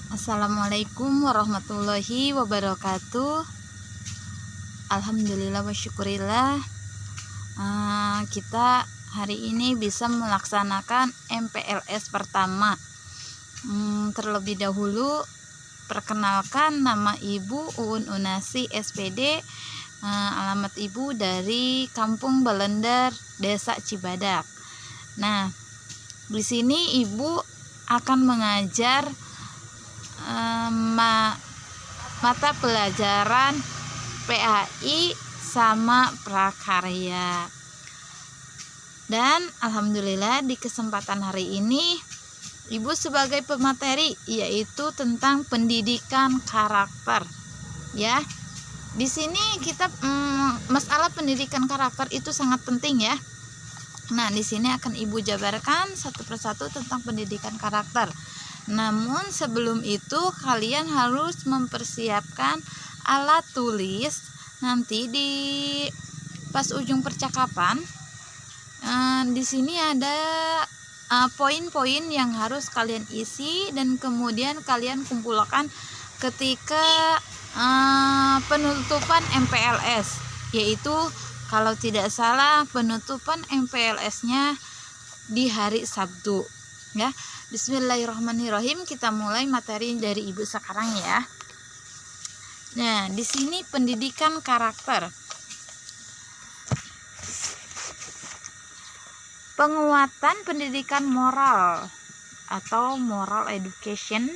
Assalamualaikum warahmatullahi wabarakatuh. Alhamdulillah wa syukurillah, kita hari ini bisa melaksanakan MPLS pertama. Terlebih dahulu perkenalkan, nama Ibu Uun Unasi SPD, alamat Ibu dari Kampung Belender, Desa Cibadak. Nah, di sini Ibu akan mengajar mata pelajaran PAI sama prakarya. Dan alhamdulillah di kesempatan hari ini Ibu sebagai pemateri yaitu tentang pendidikan karakter. Ya. Di sini kita masalah pendidikan karakter itu sangat penting ya. Nah, di sini akan Ibu jabarkan satu persatu tentang pendidikan karakter. Namun sebelum itu kalian harus mempersiapkan alat tulis. Nanti di pas ujung percakapan di sini ada poin-poin yang harus kalian isi dan kemudian kalian kumpulkan ketika penutupan MPLS, yaitu kalau tidak salah penutupan MPLS-nya di hari Sabtu ya. Bismillahirrahmanirrahim, kita mulai materi dari Ibu sekarang ya. Nah, di sini pendidikan karakter. Penguatan pendidikan moral atau moral education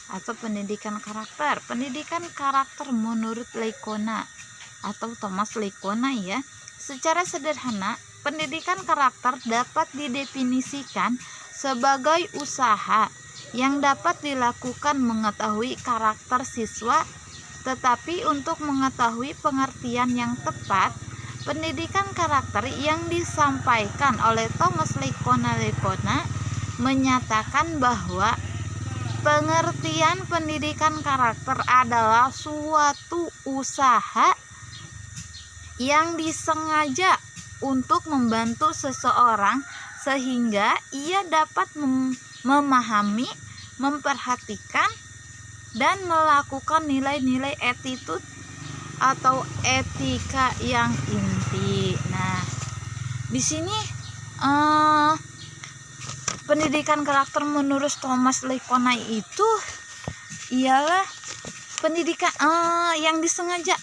atau pendidikan karakter. Pendidikan karakter menurut Leikona atau Thomas Leikona ya. Secara sederhana, pendidikan karakter dapat didefinisikan sebagai usaha yang dapat dilakukan mengetahui karakter siswa, tetapi untuk mengetahui pengertian yang tepat, pendidikan karakter yang disampaikan oleh Thomas Leikona menyatakan bahwa pengertian pendidikan karakter adalah suatu usaha yang disengaja untuk membantu seseorang sehingga ia dapat memahami, memperhatikan, dan melakukan nilai-nilai attitude atau etika yang inti. Nah, di sini pendidikan karakter menurut Thomas Leikona itu ialah pendidikan yang disengaja,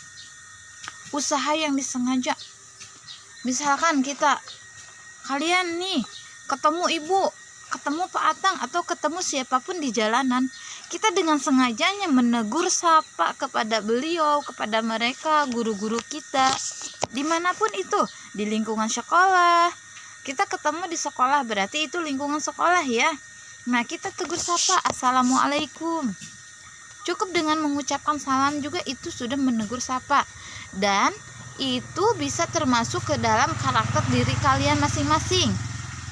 usaha yang disengaja. Misalkan kalian nih ketemu ibu, ketemu Pak Atang, atau ketemu siapapun di jalanan, kita dengan sengajanya menegur sapa kepada beliau, kepada mereka, guru-guru kita, dimanapun itu, di lingkungan sekolah. Kita ketemu di sekolah, berarti itu lingkungan sekolah ya. Nah, kita tegur sapa, assalamualaikum. Cukup dengan mengucapkan salam juga itu sudah menegur sapa. Dan itu bisa termasuk ke dalam karakter diri kalian masing-masing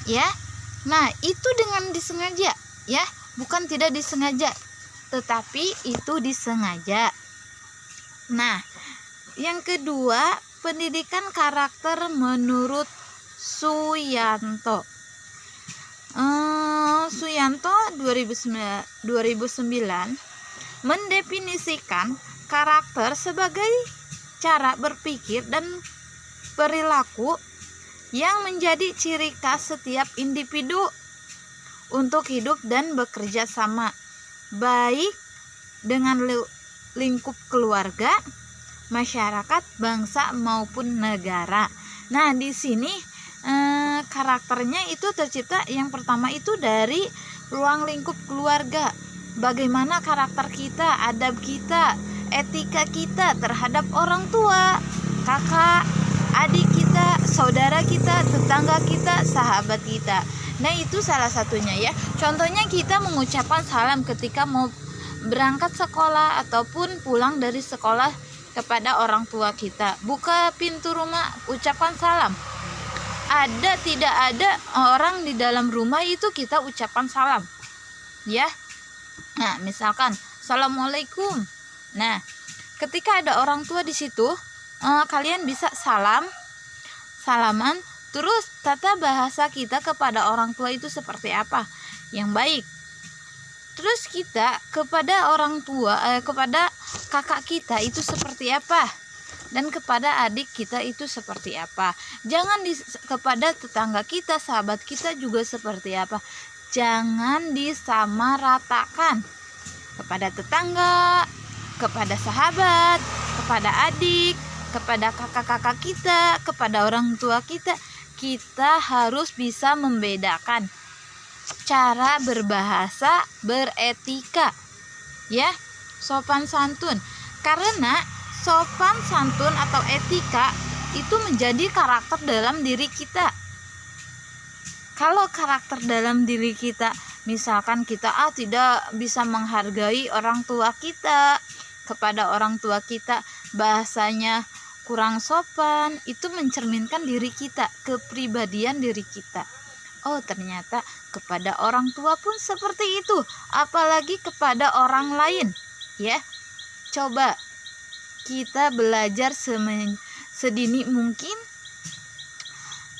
ya. Nah, itu dengan disengaja ya, bukan tidak disengaja, tetapi itu disengaja. Nah, yang kedua, pendidikan karakter menurut Suyanto. Suyanto 2009 mendefinisikan karakter sebagai cara berpikir dan perilaku yang menjadi ciri khas setiap individu untuk hidup dan bekerja sama, baik dengan lingkup keluarga, masyarakat, bangsa maupun negara. Nah, di sini karakternya itu tercipta yang pertama itu dari ruang lingkup keluarga. Bagaimana karakter kita, adab kita, etika kita terhadap orang tua, kakak, adik kita, saudara kita, tetangga kita, sahabat kita. Nah, itu salah satunya ya. Contohnya kita mengucapkan salam ketika mau berangkat sekolah ataupun pulang dari sekolah kepada orang tua kita. Buka pintu rumah, ucapkan salam. Ada tidak ada orang di dalam rumah itu kita ucapkan salam. Ya. Nah, misalkan assalamualaikum. Nah, ketika ada orang tua di situ, kalian bisa salaman. Terus tata bahasa kita kepada orang tua itu seperti apa? Yang baik. Terus kita kepada orang tua, kepada kakak kita itu seperti apa, dan kepada adik kita itu seperti apa. Jangan kepada tetangga kita, sahabat kita juga seperti apa. Jangan disamaratakan. Kepada tetangga, kepada sahabat, kepada adik, kepada kakak-kakak kita, kepada orang tua kita, kita harus bisa membedakan cara berbahasa beretika, ya, sopan santun. Karena sopan santun atau etika itu menjadi karakter dalam diri kita. Kalau karakter dalam diri kita, misalkan kita tidak bisa menghargai orang tua kita, kepada orang tua kita bahasanya kurang sopan, itu mencerminkan diri kita, kepribadian diri kita. Oh, ternyata kepada orang tua pun seperti itu, apalagi kepada orang lain, ya. Coba kita belajar sedini mungkin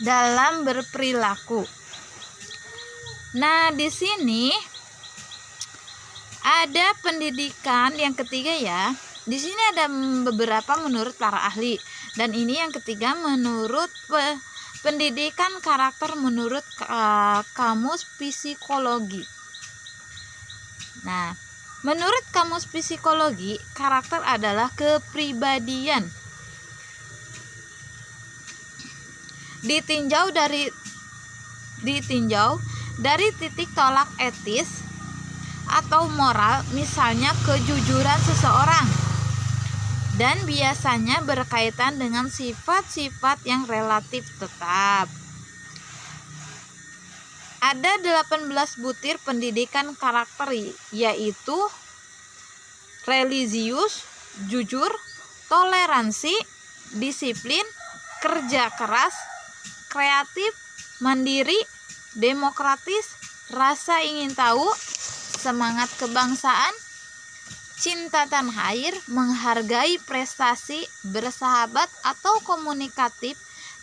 dalam berperilaku. Nah, di sini ada pendidikan yang ketiga, ya. Di sini ada beberapa menurut para ahli, dan ini yang ketiga menurut pendidikan karakter menurut kamus psikologi. Nah, menurut kamus psikologi, karakter adalah kepribadian. Ditinjau dari titik tolak etis atau moral, misalnya kejujuran seseorang, dan biasanya berkaitan dengan sifat-sifat yang relatif tetap. Ada 18 butir pendidikan karakter, yaitu religius, jujur, toleransi, disiplin, kerja keras, kreatif, mandiri, demokratis, rasa ingin tahu, semangat kebangsaan, cinta tanah air, menghargai prestasi, bersahabat atau komunikatif,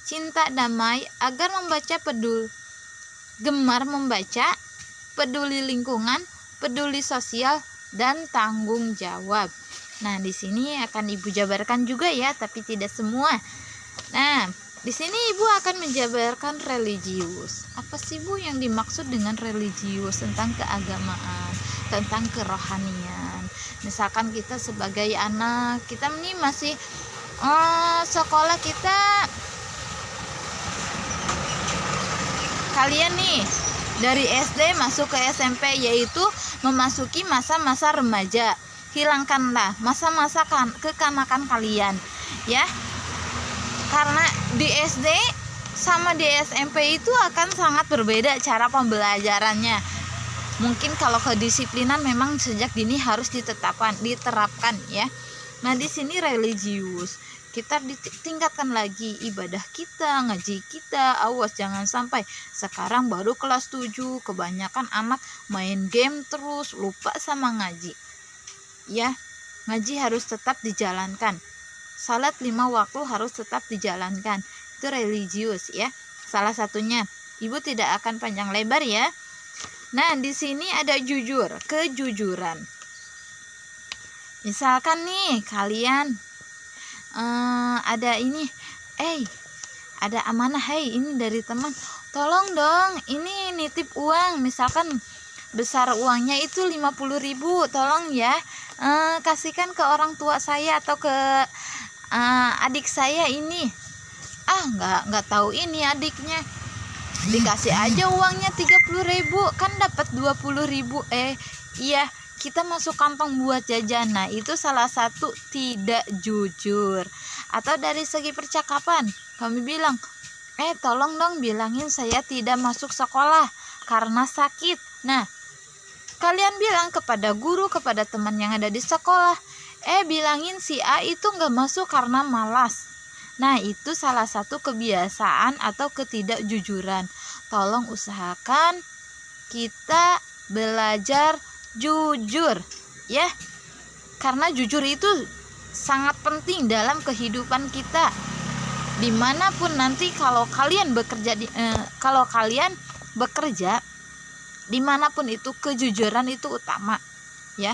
cinta damai, agar membaca gemar membaca, peduli lingkungan, peduli sosial, dan tanggung jawab. Nah, di sini akan Ibu jabarkan juga, ya, tapi tidak semua. Nah, di sini Ibu akan menjabarkan religius. Apa sih, Bu, yang dimaksud dengan religius? Tentang keagamaan, tentang kerohanian. Misalkan kita sebagai anak, kita ini masih sekolah kita, kalian nih dari SD masuk ke SMP, yaitu memasuki masa-masa remaja. Hilangkanlah masa-masa kekanakan kalian, ya. Karena di SD sama di SMP itu akan sangat berbeda cara pembelajarannya. Mungkin kalau kedisiplinan memang sejak dini harus diterapkan, ya. Nah, di sini religius, kita ditingkatkan lagi ibadah kita, ngaji kita. Awas jangan sampai sekarang baru kelas 7 kebanyakan anak main game terus, lupa sama ngaji. Ya, ngaji harus tetap dijalankan. Salat 5 waktu harus tetap dijalankan. Itu religius, ya. Salah satunya. Ibu tidak akan panjang lebar, ya. Nah, di sini ada jujur, kejujuran. Misalkan nih kalian ada ini, ada amanah, ini dari teman, tolong dong, ini nitip uang, misalkan besar uangnya itu 50.000, tolong ya, kasihkan ke orang tua saya atau ke adik saya ini. Nggak tahu ini adiknya, dikasih aja uangnya 30.000, kan dapat 20.000. Iya, kita masuk kantong buat jajan. Nah, itu salah satu tidak jujur. Atau dari segi percakapan, kami bilang, tolong dong bilangin saya tidak masuk sekolah karena sakit. Nah, kalian bilang kepada guru, kepada teman yang ada di sekolah, bilangin si A itu nggak masuk karena malas. Nah, itu salah satu kebiasaan atau ketidakjujuran. Tolong usahakan kita belajar jujur, ya, karena jujur itu sangat penting dalam kehidupan kita. Dimanapun nanti kalau kalian bekerja, Dimanapun itu kejujuran itu utama, ya.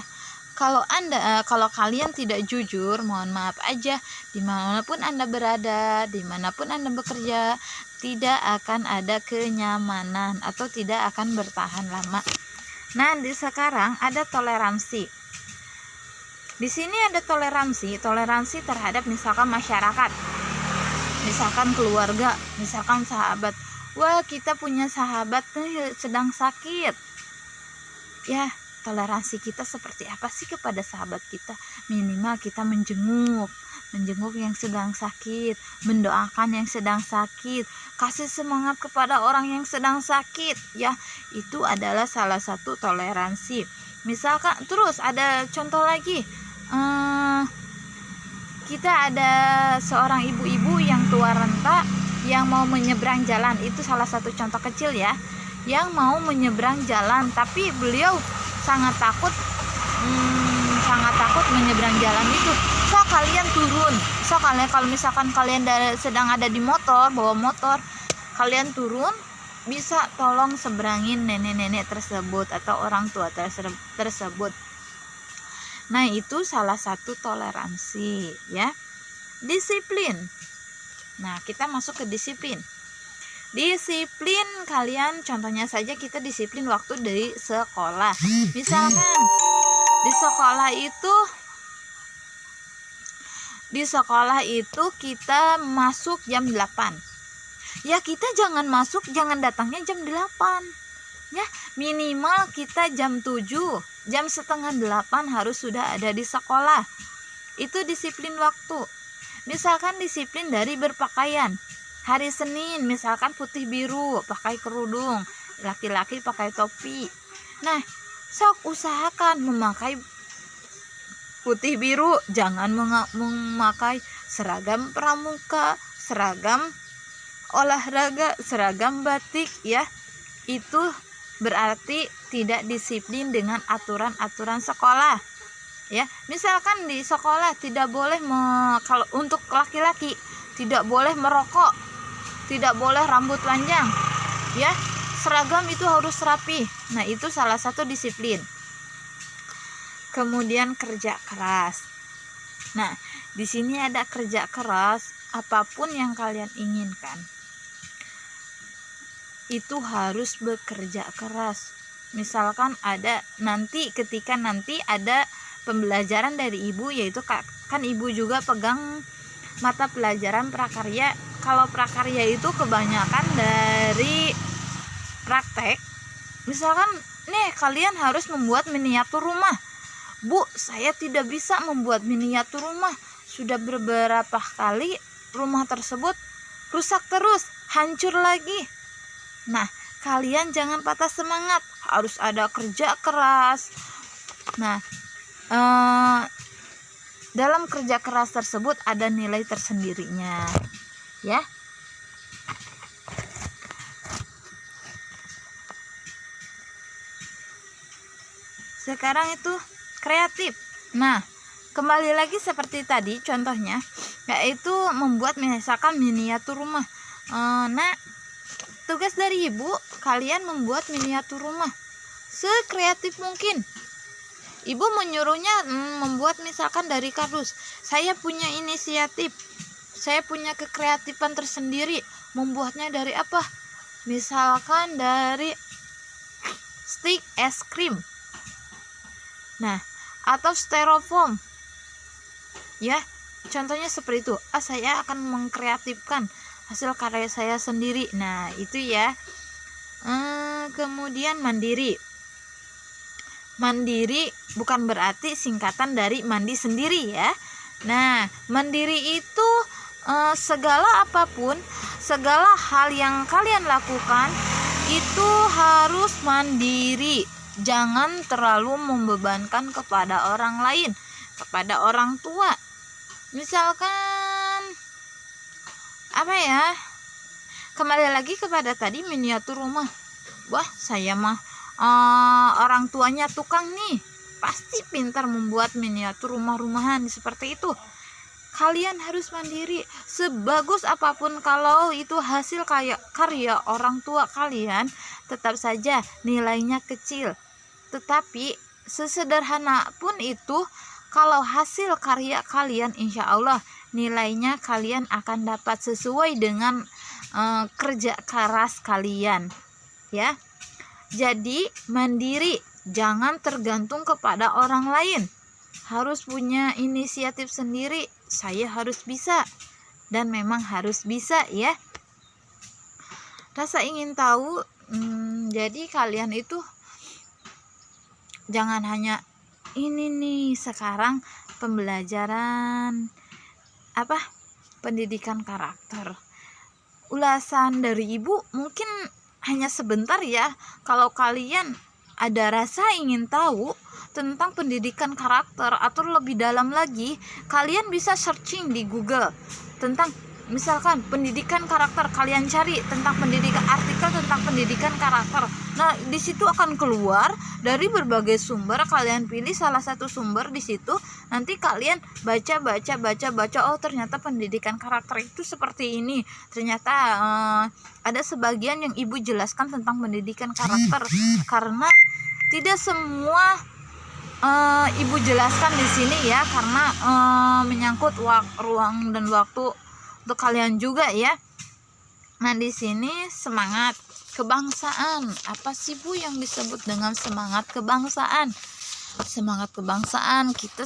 Kalau kalian tidak jujur, mohon maaf aja, dimanapun Anda berada, dimanapun Anda bekerja, tidak akan ada kenyamanan atau tidak akan bertahan lama. Nah, di sekarang ada toleransi. Di sini ada toleransi terhadap misalkan masyarakat, misalkan keluarga, misalkan sahabat. Wah, kita punya sahabat nih sedang sakit. Ya, toleransi kita seperti apa sih kepada sahabat kita? Minimal kita menjenguk yang sedang sakit, mendoakan yang sedang sakit, kasih semangat kepada orang yang sedang sakit, ya. Itu adalah salah satu toleransi. Misalkan terus ada contoh lagi, kita ada seorang ibu-ibu yang tua renta yang mau menyeberang jalan. Itu salah satu contoh kecil, ya, yang mau menyeberang jalan, tapi beliau sangat takut menyeberang jalan itu. So kalian turun, kalau misalkan kalian sedang ada di motor, bawa motor, kalian turun, bisa tolong seberangin nenek-nenek tersebut atau orang tua tersebut. Nah, itu salah satu toleransi, ya. Disiplin. Nah, kita masuk ke disiplin. Disiplin kalian, contohnya saja kita disiplin waktu di sekolah. Misalkan di sekolah itu kita masuk jam 8. Ya, kita jangan datangnya jam 8. Ya, minimal kita jam 7, jam setengah 8 harus sudah ada di sekolah. Itu disiplin waktu. Misalkan disiplin dari berpakaian. Hari Senin misalkan putih biru, pakai kerudung, laki-laki pakai topi. Nah, sok usahakan memakai putih biru, jangan memakai seragam pramuka, seragam olahraga, seragam batik, ya. Itu berarti tidak disiplin dengan aturan-aturan sekolah, ya. Misalkan di sekolah tidak boleh kalau untuk laki-laki tidak boleh merokok, tidak boleh rambut panjang, ya. Seragam itu harus rapi. Nah, itu salah satu disiplin. Kemudian kerja keras. Nah, di sini ada kerja keras, apapun yang kalian inginkan itu harus bekerja keras. Misalkan ketika nanti ada pembelajaran dari ibu, yaitu kan ibu juga pegang mata pelajaran prakarya. Kalau prakarya itu kebanyakan dari praktek. Misalkan nih, kalian harus membuat miniatur rumah. Bu, saya tidak bisa membuat miniatur rumah. Sudah beberapa kali rumah tersebut rusak terus, hancur lagi. Nah, kalian jangan patah semangat, harus ada kerja keras. Nah, dalam kerja keras tersebut ada nilai tersendirinya, ya. Sekarang itu kreatif. Nah, kembali lagi seperti tadi contohnya, yaitu membuat misalkan miniatur rumah. Nah, tugas dari ibu, kalian membuat miniatur rumah sekreatif mungkin. Ibu menyuruhnya membuat misalkan dari kardus. Saya punya inisiatif, saya punya kekreatifan tersendiri. Membuatnya dari apa? Misalkan dari stik es krim. Nah, atau styrofoam. Ya, contohnya seperti itu. Saya akan mengkreatifkan hasil karya saya sendiri. Nah, itu ya. Kemudian mandiri. Mandiri bukan berarti singkatan dari mandi sendiri, ya. Nah, mandiri itu segala apapun, segala hal yang kalian lakukan itu harus mandiri. Jangan terlalu membebankan kepada orang lain, kepada orang tua. Misalkan apa ya? Kembali lagi kepada tadi miniatur rumah. Wah, saya mah orang tuanya tukang nih, pasti pintar membuat miniatur rumah-rumahan seperti itu. kalian harus mandiri. Sebagus apapun kalau itu hasil karya orang tua kalian, tetap saja nilainya kecil. Tetapi sesederhana pun itu, kalau hasil karya kalian, insya Allah nilainya kalian akan dapat sesuai dengan kerja keras kalian, ya. Jadi mandiri, jangan tergantung kepada orang lain, harus punya inisiatif sendiri. Saya harus bisa, dan memang harus bisa, ya. Rasa ingin tahu, jadi kalian itu jangan hanya ini nih sekarang pembelajaran pendidikan karakter. Ulasan dari ibu mungkin hanya sebentar ya. Kalau kalian ada rasa ingin tahu tentang pendidikan karakter atau lebih dalam lagi, kalian bisa searching di Google tentang misalkan pendidikan karakter. Kalian cari tentang artikel tentang pendidikan karakter. Nah, di situ akan keluar dari berbagai sumber. Kalian pilih salah satu sumber di situ. Nanti kalian baca. Oh, ternyata pendidikan karakter itu seperti ini. Ternyata ada sebagian yang ibu jelaskan tentang pendidikan karakter. Karena tidak semua ibu jelaskan di sini ya, karena menyangkut ruang dan waktu untuk kalian juga ya. Nah, di sini semangat kebangsaan. Apa sih Bu yang disebut dengan semangat kebangsaan? Semangat kebangsaan kita